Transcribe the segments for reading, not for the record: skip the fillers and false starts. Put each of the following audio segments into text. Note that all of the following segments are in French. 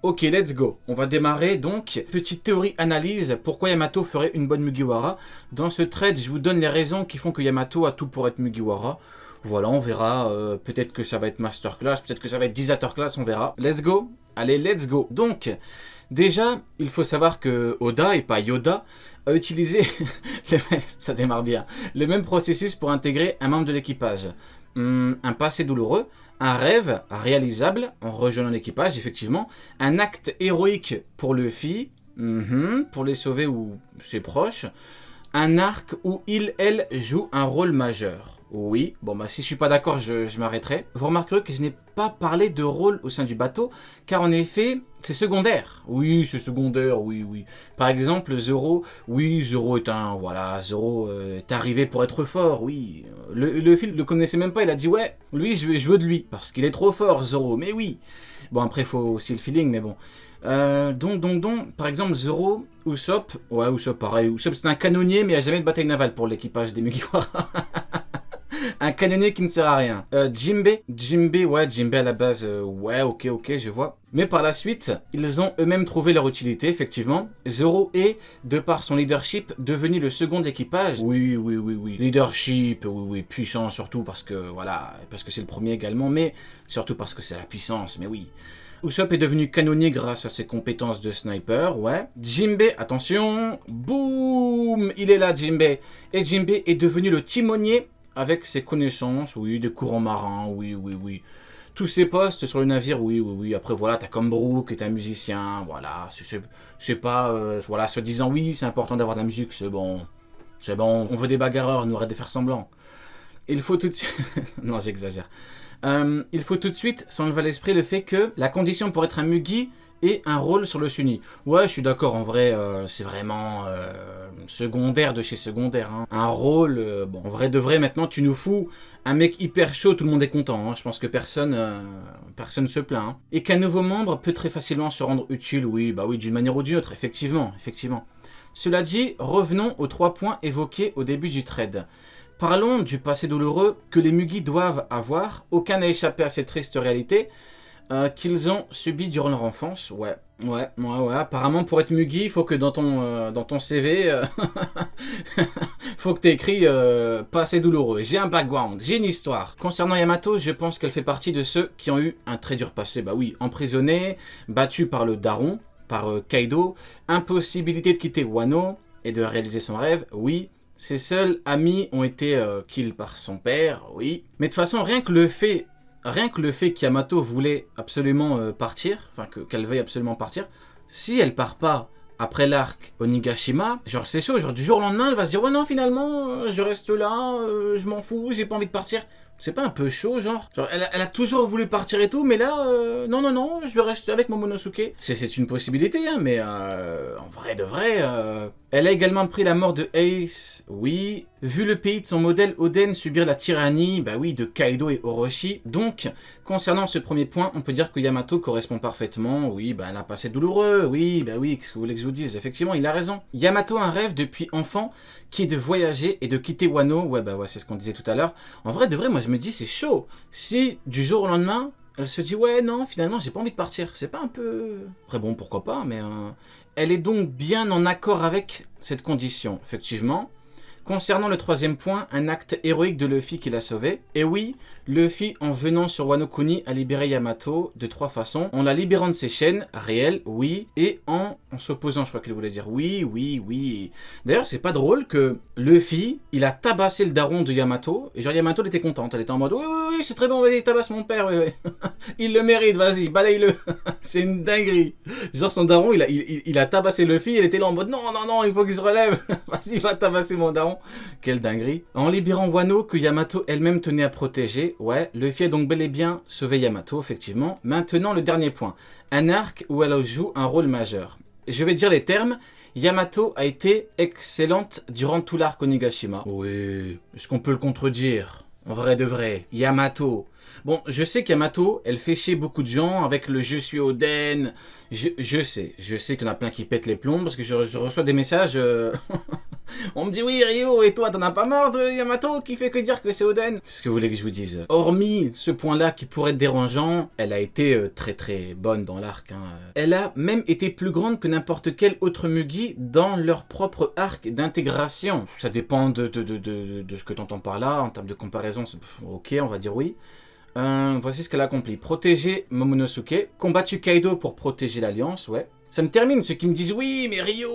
Ok, let's go. On va démarrer donc. Petite théorie analyse. Pourquoi Yamato ferait une bonne Mugiwara? Dans ce trade, je vous donne les raisons qui font que Yamato a tout pour être Mugiwara. Voilà, on verra. Peut-être que ça va être Masterclass, peut-être que ça va être Disasterclass, on verra. Let's go. Allez, let's go. Donc, déjà, il faut savoir que Oda, et pas Yoda, a utilisé, ça démarre bien, le même processus pour intégrer un membre de l'équipage. Un passé douloureux, un rêve réalisable en rejoignant l'équipage, effectivement, un acte héroïque pour Luffy, pour les sauver ou ses proches, un arc où elle joue un rôle majeur. Oui, bon bah si je suis pas d'accord, je m'arrêterai. Vous remarquerez que je n'ai pas parlé de rôle au sein du bateau, car en effet, c'est secondaire. Oui, c'est secondaire, oui. Par exemple, Zoro, oui, Zoro est un... Voilà, Zoro est arrivé pour être fort, oui. Le fil ne le connaissait même pas, il a dit, ouais, lui, je veux de lui, parce qu'il est trop fort, Zoro, mais oui. Bon, après, il faut aussi le feeling, mais bon. Donc, par exemple, Zoro, Usopp, ouais, Usopp, pareil. Usopp, c'est un canonnier, mais il n'y a jamais de bataille navale pour l'équipage des Mugiwara. Un canonnier qui ne sert à rien. Jinbe à la base, ouais, ok, je vois. Mais par la suite, ils ont eux-mêmes trouvé leur utilité, effectivement. Zoro est, de par son leadership, devenu le second d'équipage. Oui. Leadership, oui, puissant surtout parce que, voilà, parce que c'est le premier également, mais surtout parce que c'est la puissance, mais oui. Usopp est devenu canonnier grâce à ses compétences de sniper, ouais. Jinbe, attention, boum, il est là, Jinbe. Et Jinbe est devenu le timonier avec ses connaissances, oui, des courants marins, oui. Tous ses postes sur le navire, oui. Après, voilà, t'as comme Brook, qui est un musicien, voilà. C'est pas, voilà, se disant, oui, c'est important d'avoir de la musique, c'est bon. On veut des bagarreurs, nous arrête de faire semblant. Il faut tout de suite... non, j'exagère. Il faut tout de suite s'enlever à l'esprit le fait que la condition pour être un Mugi est un rôle sur le Sunny. Ouais, je suis d'accord, en vrai, c'est vraiment secondaire de chez secondaire. Hein. Un rôle, bon, en vrai de vrai, maintenant, tu nous fous un mec hyper chaud, tout le monde est content. Hein. Je pense que personne se plaint. Hein. Et qu'un nouveau membre peut très facilement se rendre utile, oui, d'une manière ou d'une autre, effectivement. Cela dit, revenons aux 3 points évoqués au début du trade. Parlons du passé douloureux que les Mugi doivent avoir. Aucun n'a échappé à cette triste réalité qu'ils ont subi durant leur enfance. Ouais. Apparemment, pour être Mugi, il faut que dans ton CV, faut que tu écris passé douloureux. J'ai un background, j'ai une histoire. Concernant Yamato, je pense qu'elle fait partie de ceux qui ont eu un très dur passé. Bah oui, emprisonné, battu par le daron, par Kaido, impossibilité de quitter Wano et de réaliser son rêve, oui. Ses seuls amis ont été kill par son père, oui. Mais de toute façon, rien que le fait qu'Yamato voulait absolument partir, enfin qu'elle veuille absolument partir, si elle part pas après l'arc Onigashima, genre c'est chaud, genre du jour au lendemain, elle va se dire ouais non finalement, je reste là, je m'en fous, j'ai pas envie de partir. C'est pas un peu chaud, genre elle a toujours voulu partir et tout, mais là, non, je vais rester avec Momonosuke. C'est une possibilité, hein, mais en vrai de vrai, elle a également pris la mort de Ace, oui. Vu le pays de son modèle Oden subir la tyrannie, bah oui, de Kaido et Orochi. Donc, concernant ce premier point, on peut dire que Yamato correspond parfaitement. Oui, bah elle a un passé douloureux, oui, qu'est-ce que vous voulez que je vous dise? Effectivement, il a raison. Yamato a un rêve depuis enfant qui est de voyager et de quitter Wano. Ouais, c'est ce qu'on disait tout à l'heure. En vrai de vrai, moi je me dis, c'est chaud. Si du jour au lendemain, elle se dit, ouais, non, finalement, j'ai pas envie de partir. C'est pas un peu... Après bon, pourquoi pas, mais... Elle est donc bien en accord avec cette condition, effectivement. Concernant le troisième point, un acte héroïque de Luffy qui l'a sauvé. Et oui, Luffy, en venant sur Wano Kuni, a libéré Yamato de 3 façons. En la libérant de ses chaînes, réelles, oui. Et en s'opposant, je crois qu'il voulait dire oui. D'ailleurs, c'est pas drôle que Luffy, il a tabassé le daron de Yamato. Et genre, Yamato, elle était contente. Elle était en mode, oui, c'est très bon, vas-y, tabasse mon père, oui. Il le mérite, vas-y, balaye-le. C'est une dinguerie. Genre, son daron, il a tabassé Luffy. Elle était là en mode, non, il faut qu'il se relève. Vas-y, va tabasser mon daron. Quelle dinguerie. En libérant Wano, que Yamato elle-même tenait à protéger, ouais, Luffy a donc bel et bien sauvé Yamato, effectivement. Maintenant, le dernier point. Un arc où elle joue un rôle majeur. Je vais dire les termes. Yamato a été excellente durant tout l'arc Onigashima. Oui, est-ce qu'on peut le contredire? En vrai de vrai, Yamato. Bon, je sais qu'Yamato, elle fait chier beaucoup de gens avec le je suis Oden. Je sais qu'il y en a plein qui pètent les plombs parce que je reçois des messages On me dit oui Ryo, et toi t'en as pas marre de Yamato qui fait que dire que c'est Oden? Qu'est-ce que vous voulez que je vous dise? Hormis ce point-là qui pourrait être dérangeant, elle a été très très bonne dans l'arc. Hein. Elle a même été plus grande que n'importe quel autre Mugi dans leur propre arc d'intégration. Ça dépend de ce que t'entends par là, en termes de comparaison, ok on va dire oui. Voici ce qu'elle a accompli. Protéger Momonosuke, combattu Kaido pour protéger l'Alliance, ouais. Ça me termine, ceux qui me disent « Oui, mais Ryo,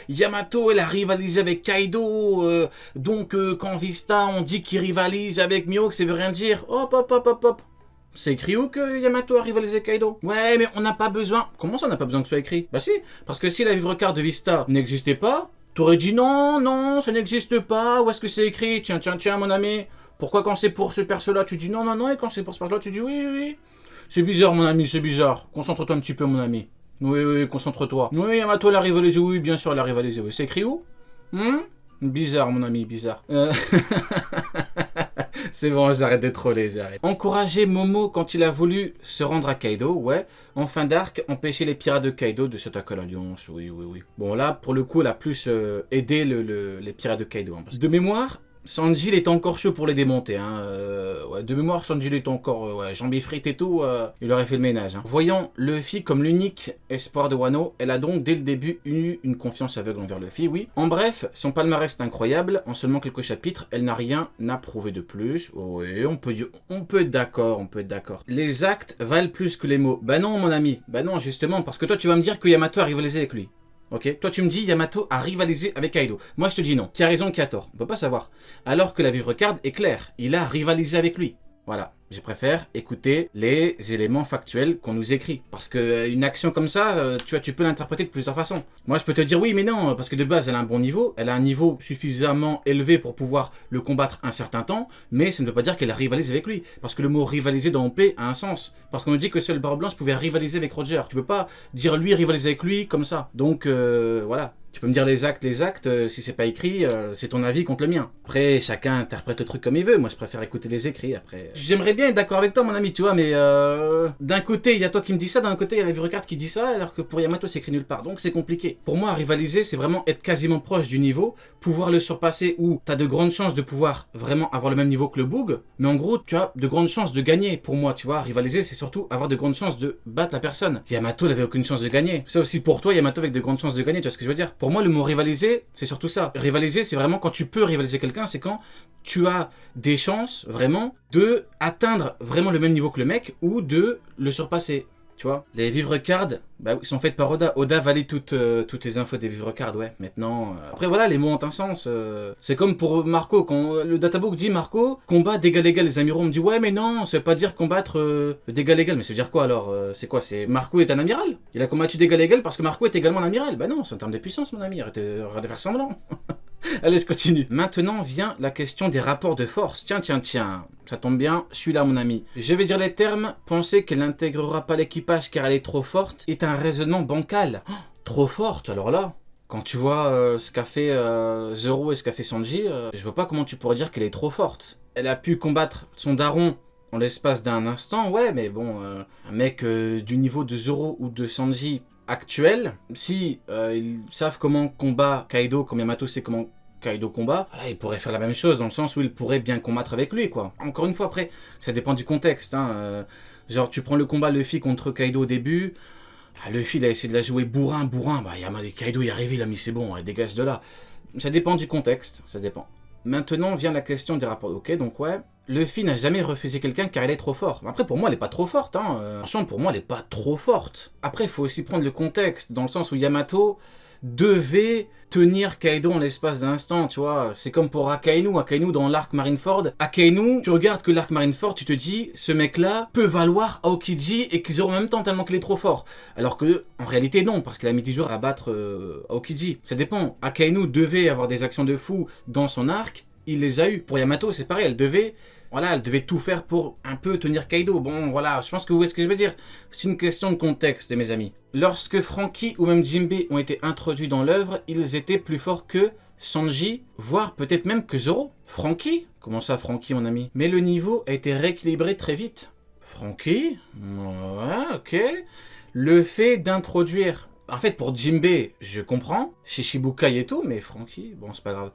Yamato, elle a rivalisé avec Kaido, donc quand Vista, on dit qu'il rivalise avec Mihawk, ça veut rien dire. Hop, hop, hop, hop, hop. C'est écrit où que Yamato a rivalisé avec Kaido? Ouais, mais on n'a pas besoin... Comment ça, on n'a pas besoin que ce soit écrit? Bah si, parce que si la vivre-carte de Vista n'existait pas, t'aurais dit « Non, non, ça n'existe pas, où est-ce que c'est écrit? Tiens, tiens, tiens, mon ami. Pourquoi quand c'est pour ce perso-là, tu dis non, non, non, et quand c'est pour ce perso-là, tu dis oui, oui, oui. C'est bizarre, mon ami, c'est bizarre. Concentre-toi un petit peu, mon ami. Oui, oui, concentre-toi. Oui, Yamato, elle a rivalisé, oui, bien sûr, elle a rivalisé, oui. C'est écrit où? Bizarre, mon ami, bizarre. C'est bon, j'arrête de troller, j'arrête. Encourager Momo quand il a voulu se rendre à Kaido, ouais. En fin d'arc, empêcher les pirates de Kaido de s'attaquer à l'Alliance, oui, oui, oui. Bon, là, pour le coup, elle a plus aidé les pirates de Kaido. Hein, de mémoire... Sanji, il est encore chaud pour les démonter. Hein. Ouais, de mémoire, Sanji, il est encore jambes frites et tout. Il aurait fait le ménage. Hein. Voyant Luffy comme l'unique espoir de Wano, elle a donc dès le début eu une confiance aveugle envers Luffy, oui. En bref, son palmarès est incroyable. En seulement quelques chapitres, elle n'a rien à prouver de plus. Oui, on peut être d'accord, on peut être d'accord. Les actes valent plus que les mots. Bah non, mon ami. Bah non, justement, parce que toi, tu vas me dire que Yamato a rivalisé avec lui. Ok, toi tu me dis Yamato a rivalisé avec Kaido. Moi je te dis non. Qui a raison, qui a tort. On peut pas savoir. Alors que la vivre card est claire. Il a rivalisé avec lui. Voilà. Je préfère écouter les éléments factuels qu'on nous écrit. Parce qu'une action comme ça, tu peux l'interpréter de plusieurs façons. Moi, je peux te dire oui, mais non, parce que de base, elle a un bon niveau. Elle a un niveau suffisamment élevé pour pouvoir le combattre un certain temps. Mais ça ne veut pas dire qu'elle a rivalisé avec lui. Parce que le mot rivaliser dans OP a un sens. Parce qu'on nous dit que seul Barbe Blanche pouvait rivaliser avec Roger. Tu peux pas dire lui rivaliser avec lui comme ça. Donc, voilà. Tu peux me dire les actes, si c'est pas écrit, c'est ton avis contre le mien. Après, chacun interprète le truc comme il veut. Moi, je préfère écouter les écrits, après. J'aimerais bien être d'accord avec toi, mon ami, tu vois, mais d'un côté, il y a toi qui me dis ça, d'un côté, il y a la vivre carte qui dit ça, alors que pour Yamato, c'est écrit nulle part. Donc, c'est compliqué. Pour moi, rivaliser, c'est vraiment être quasiment proche du niveau, pouvoir le surpasser, ou t'as de grandes chances de pouvoir vraiment avoir le même niveau que le Boog, mais en gros, tu as de grandes chances de gagner. Pour moi, tu vois, rivaliser, c'est surtout avoir de grandes chances de battre la personne. Yamato n'avait aucune chance de gagner. Ça aussi pour toi, Yamato avec de grandes chances de gagner, tu vois ce que je veux dire? Pour moi, le mot rivaliser, c'est surtout ça. Rivaliser, c'est vraiment quand tu peux rivaliser quelqu'un, c'est quand tu as des chances, vraiment, de atteindre vraiment le même niveau que le mec, ou de le surpasser. Tu vois, les vivre cards, bah, ils sont faits par Oda. Oda valide toutes les infos des vivre cards, ouais. Maintenant, après voilà, les mots ont un sens. C'est comme pour Marco, quand le databook dit Marco, combat d'égal égal, les amiraux, on me dit ouais mais non, ça veut pas dire combattre d'égal égal, mais ça veut dire quoi alors? C'est quoi? C'est Marco est un amiral? Il a combattu d'égal égal parce que Marco est également un amiral? Bah non, c'est en termes de puissance mon ami, arrêtez de faire semblant. Allez, je continue. Maintenant vient la question des rapports de force. Tiens, tiens, tiens. Ça tombe bien, je suis là, mon ami. Je vais dire les termes. Penser qu'elle n'intégrera pas l'équipage car elle est trop forte est un raisonnement bancal. Oh, trop forte, alors là. Quand tu vois ce qu'a fait Zoro et ce qu'a fait Sanji, je vois pas comment tu pourrais dire qu'elle est trop forte. Elle a pu combattre son daron en l'espace d'un instant, ouais, mais bon, un mec du niveau de Zoro ou de Sanji actuel, si ils savent comment combat Kaido, comme Yamato sait comment Kaido combat, voilà, il pourrait faire la même chose dans le sens où il pourrait bien combattre avec lui, quoi. Encore une fois, après, ça dépend du contexte, hein. Genre, tu prends le combat Luffy contre Kaido au début, Luffy, il a essayé de la jouer bourrin, bah, Kaido y est arrivé, il a mis c'est bon, il dégage de là. Ça dépend du contexte, ça dépend. Maintenant vient la question des rapports. Ok, donc ouais, Luffy n'a jamais refusé quelqu'un car elle est trop forte. Après, pour moi, elle est pas trop forte, hein. Franchement, pour moi, elle est pas trop forte. Après, il faut aussi prendre le contexte, dans le sens où Yamato devait tenir Kaido en l'espace d'un instant, tu vois. C'est comme pour Akainu dans l'arc Marineford. Akainu, tu regardes que l'arc Marineford, tu te dis, ce mec-là peut valoir Aokiji et qu'ils auront en même temps tellement qu'il est trop fort. Alors que, en réalité, non, parce qu'il a mis 10 jours à battre Aokiji. Ça dépend. Akainu devait avoir des actions de fou dans son arc, il les a eu. Pour Yamato, c'est pareil, elle devait tout faire pour un peu tenir Kaido. Bon, voilà, je pense que vous voyez ce que je veux dire. C'est une question de contexte, mes amis. Lorsque Franky ou même Jinbei ont été introduits dans l'œuvre, ils étaient plus forts que Sanji, voire peut-être même que Zoro. Franky? Comment ça, Franky, mon ami? Mais le niveau a été rééquilibré très vite. Franky? Ouais, ok. Le fait d'introduire En fait, pour Jinbei, je comprends, Shishibukai et tout, mais Franky, bon, c'est pas grave.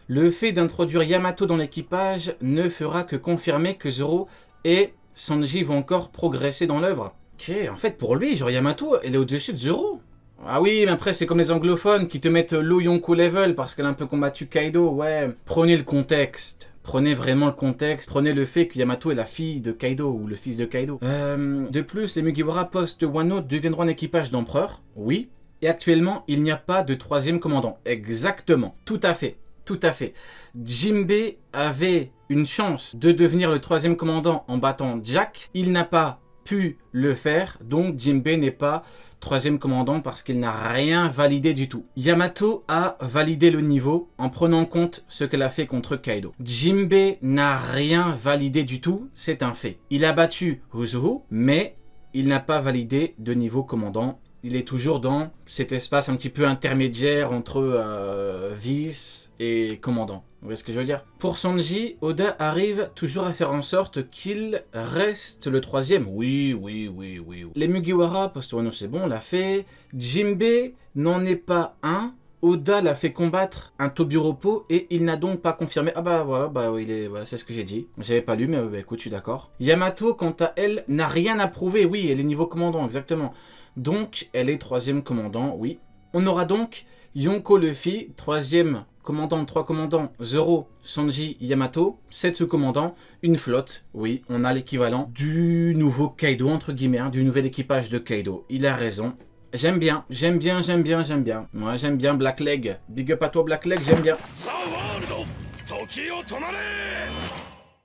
Le fait d'introduire Yamato dans l'équipage ne fera que confirmer que Zoro et Sanji vont encore progresser dans l'œuvre. Ok, en fait, pour lui, genre Yamato, elle est au-dessus de Zoro. Ah oui, mais après, c'est comme les anglophones qui te mettent Lo Yonko level parce qu'elle a un peu combattu Kaido, ouais. Prenez le contexte. Prenez vraiment le contexte. Prenez le fait que Yamato est la fille de Kaido ou le fils de Kaido. De plus, les Mugiwara post-Wano deviendront un équipage d'empereur. Oui. Et actuellement, il n'y a pas de troisième commandant. Exactement. Tout à fait. Tout à fait. Jinbei avait une chance de devenir le troisième commandant en battant Jack. Il n'a pas pu le faire. Donc Jinbei n'est pas troisième commandant parce qu'il n'a rien validé du tout. Yamato a validé le niveau en prenant en compte ce qu'elle a fait contre Kaido. Jinbei n'a rien validé du tout, c'est un fait. Il a battu Uzuhu, mais il n'a pas validé de niveau commandant. Il est toujours dans cet espace un petit peu intermédiaire entre vice et commandant. Vous voyez ce que je veux dire? Pour Sanji, Oda arrive toujours à faire en sorte qu'il reste le troisième. Oui. Les Mugiwara, post-Wano c'est bon, on l'a fait. Jinbei n'en est pas un. Oda l'a fait combattre un Tobiropo et il n'a donc pas confirmé. Ah bah voilà, voilà, c'est ce que j'ai dit. J'avais pas lu, mais écoute, je suis d'accord. Yamato, quant à elle, n'a rien à prouver. Oui, elle est niveau commandant, exactement. Donc, elle est troisième commandant, oui. On aura donc Yonko Luffy, troisième commandant, 3 commandants, Zoro, Sanji, Yamato, 7 sous-commandants, une flotte. Oui, on a l'équivalent du nouveau Kaido, entre guillemets, hein, du nouvel équipage de Kaido. Il a raison. J'aime bien. Moi, j'aime bien Blackleg. Big up à toi, Blackleg, j'aime bien.